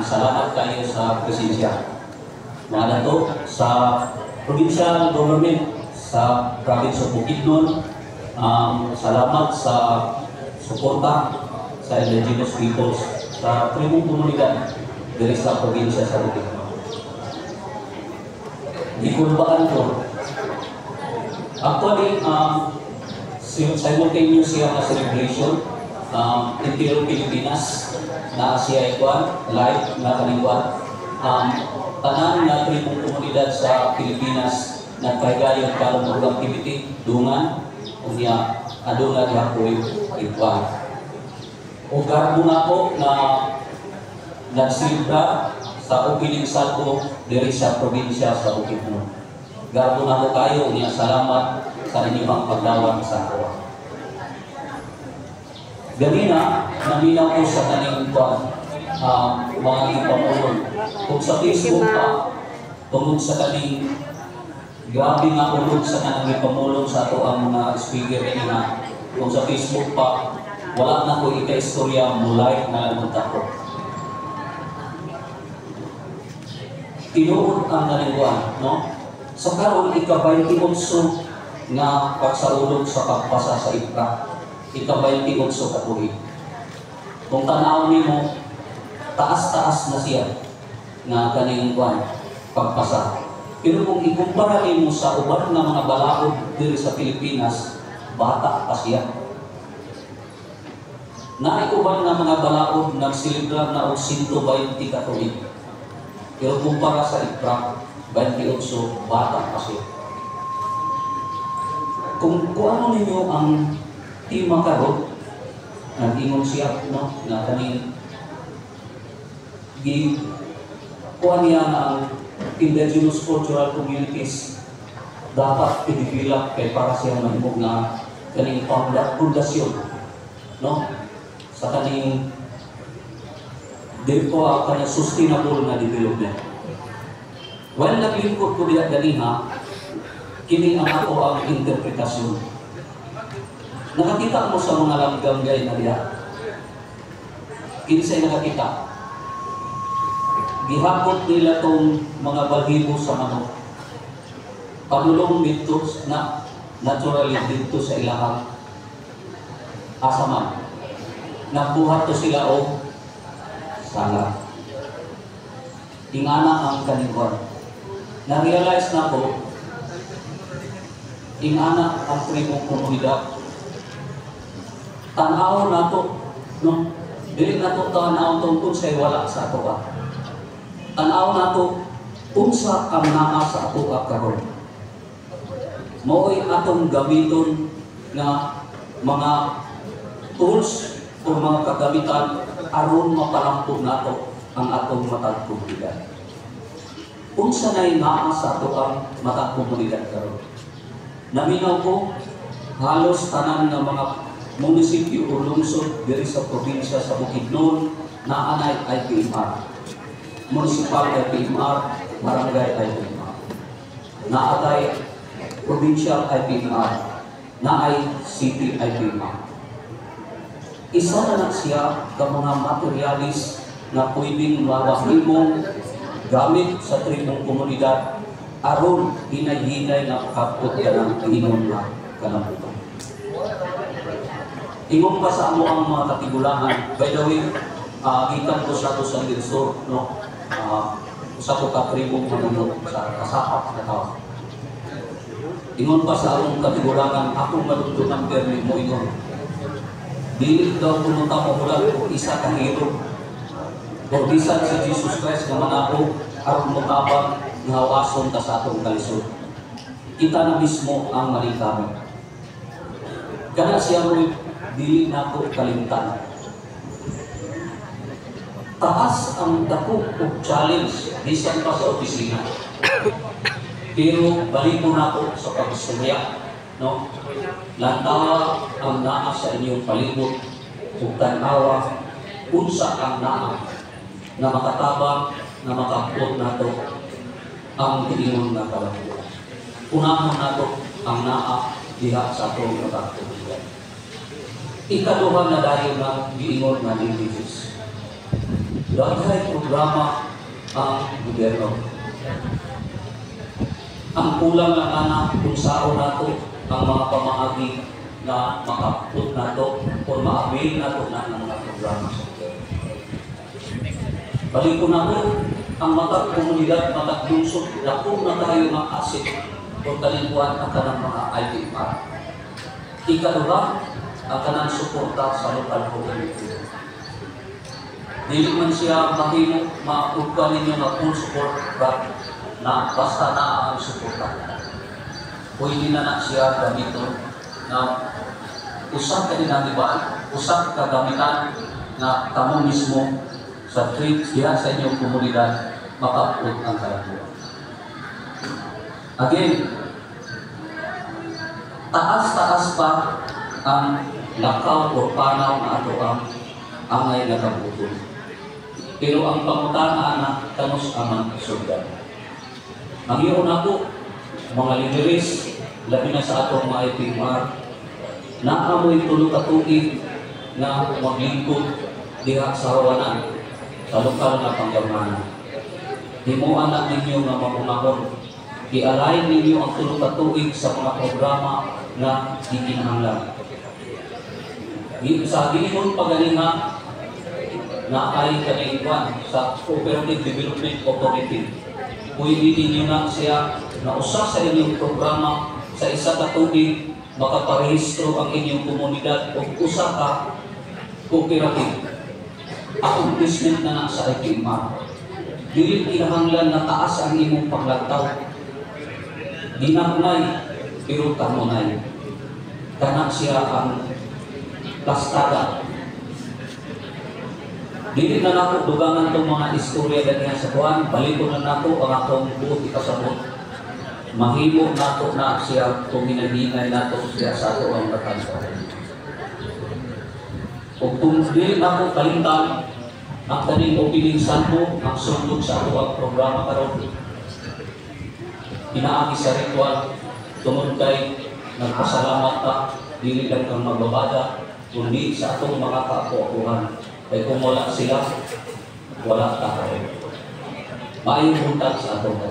salamat kayo sa presensya. Mga dato sa provincial government sa province of Bukidnon, salamat sa suporta sa indigenous peoples sa tribong komunidad diri sa probinsya sa Bukidnon. Gikulbaan ko. Actually, simultaneous siya na celebration Intero Pilipinas na siya ikuan live na kaningwan tanan na tribong komunidad sa Pilipinas nagpahigayon karon og activity dungan unya aduna dihapoy ikuan o garbo na po na nagsilba sa opening salto diri sa probinsya sa Bukidnon. Garbo na po kayo unya salamat sa inyong pagdawat sa awa. Ganina, naminaw ko sa kaning mga ipamulong. Kung sa Facebook pa, tungkol sa kaning grabe nga ulog sa kanang ipamulong sa ato ang mga speaker na kung sa Facebook pa, wala na ko ika-istorya mulay na lamunta ko. Tinuod ang nalingwan, no? Sa karon ika-28 nga pagsaulog sa pagpasa sa ipra. Ika-28 katuig. Kung tanaw nimo, taas-taas na siya na kaning pagpasa. Pero kung ikumpara nimo sa uban nga mga balaod diri sa Pilipinas, bata pa siya. Naikuban nga mga balaod nagsilibrar na og 120 katuig. Pero kumpara sa ipra, 28, bata pa siya. Kung ano ninyo ang tema karon, nag-ingon siya, no, na kaning kuha niya ang indigenous cultural communities dapat pinipilat kay para siya mahimog na kaning pundasyon, no, sa kaning dito kaning sustainable na development. While naglingkod ko diya ganiha, kini ang ako ang interpretasyon. Nakakita mo sa mga langgam-gay na diya. Kinsay nakakita. Gihapot nila tong mga balhibo sa manok. Padulong dito na naturally dito sa ilahang asaman. Nabuhat to sila o sala. Ingana ang kaningwan. Na-realize na ko ingana ang tribong komunidad. Tanaw na to, no? Dili na to tanaw tungkol sa wala sa ato ka. Tanaw na to, unsa ang naa sa ato ka karon. Mao'y atong gamiton na mga tools o mga kagamitan aron mapalampog nato ang atong matag komunidad. Unsa na'y naa sa ato ang matag komunidad karon. Naminaw ko, halos tanan ng mga munisipyo o lungsod diri sa probinsya sa Bukidnon na anay IPMR. Municipal IPMR, barangay IPMR. Naatay provincial IPMR, naay city IPMR. Isa na lang siya ka mga materialis na pwedeng mawahimong gamit sa tribong komunidad aron hinay-hinay na kapot ka ng ingon na kanabutan. Ingon pa sa amo ang mga katigulangan. By the way, gikan ko sa to sa Linsor, no? Sa to ka tribong manunod sa kasapat na tao. Ingon pa sa among katigulangan, akong malutunan permi mo ingon. Dili daw pumunta mo mula kung isa ka hero. O bisan si Jesus Christ na manako, aron mo tabang nga hawason ka sa atong kalisod. Kita na mismo ang malikami. Kana siya mo dili na ko kalimtan. Taas ang dako o challenge bisan pa sa opisina. Pero balik mo na ko sa pag-istorya, no? Lantawa ang naa sa inyong palibot ug tan-awa unsa ang naa na makatabang na makaabot nato ang tiingon na kalabuan. Unahon nato ang naa diha sa atong matag. Ikaduha na dahil na giingon na ni Jesus. Daghay kung programa ang gobyerno. Ang kulang na anak kung saan nato ang mga pamaagi na makaput nato o ma-avail nato na ng mga programa sa gobyerno. Balik ko nato ang matag komunidad, matag lungsod, dako na tayo mga asset o talingkuhan ang kanang mga IPR. Ikaduha, ang kanang suporta sa lokal community. Dili man siya mahimo maugpa ninyo na full support na basta na ang suporta. Pwede na siya gamiton na usap ka din ang iba, usap ka gamitan na kamo mismo sa trades diha sa inyong komunidad makaput ang kalabuan. Again, taas-taas pa ang lakaw o panaw na ato ang angay na kabutol. Pero ang pangutana na kanus amang sugdan. Ang iyon ako, mga lideres, labi na sa atong mga IPR, naamoy tulog at tuig na maglingkod diha sa rawanan, sa lokal na panggamanan. Himuan na ninyo na mamunahon, i-align ninyo ang tulog at tuig sa mga programa na gikinahanglan. Sa ginihon pagalinga na ay kanilikuan sa Cooperative Development Authority. Pwede ninyo na siya na usa sa inyong programa sa isa ka tuig makaparehistro ang inyong komunidad o usa ka cooperative. Accomplishment na sa IPMR. Dili kinahanglan na taas ang imong paglagtaw. Ginagmay pero kanunay. Kana siya ang kastada. Dili na nako dugangan itong mga istorya ganyan sa buwan, balik ko na nako ang atong buot ikasabot. Mahimo nato na siya kung ginagingay nato siya sa ato ang katanto. O kung dili nako kalimtan ang kaning opening santo, ang sundog sa ato ang programa karon. Inaagi sa ritual, tungod kay nagpasalamat ka, dili lang kang magbabada, kundi sa atong mga kaapo-apuhan. Kaya kung wala sila, wala ka rin. Maayong buntag sa atong